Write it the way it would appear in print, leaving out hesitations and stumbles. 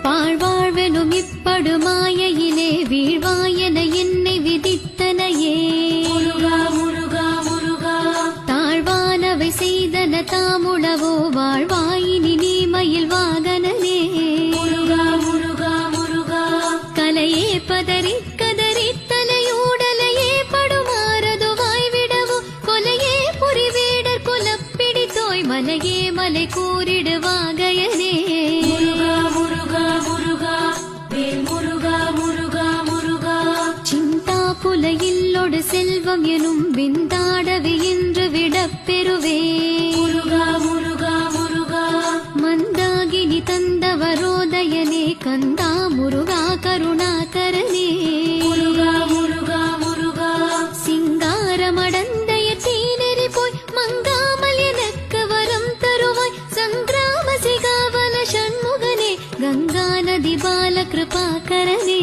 பாழ்வாழ்வெனும் இப்படு மாயையிலே வீழ்வாயென என்னை விதித்தனையே. முருகா முருகா முருகா தாழ்வானவை செய்தன தாமுளவோ வாழ்வாயினி நீ மயில் வாகனனே. முருகா முருகா முருகா கலையே பதறி கதறி தலையூடலையே படுமாறதுவாய் விடவோ கொலையே புரிவேடர் குலப்பிடித்தோய் மலையே மலை கூறிடுவாகையனே. முருகா முருகா முருகா வேல் முருகா முருகா முருகா சிந்தாபுலையில்லொடு செல்வம் எனும் விந்தாடவி என்று விடப்பெறுவே. முருகா முருகா முருகா மந்தாகினி தந்தவரோதயனே கந்தா முருகா கருணாகரனே. முருகா முருகா முருகா சிங்காரமடந்தைய தீனெறி போய் மங்காமல் எனக்கு வரம் தருவாய் சங்கிராம சிகாவல ஷண்முகனே கங்கா நதி பால கிருபாகரனே.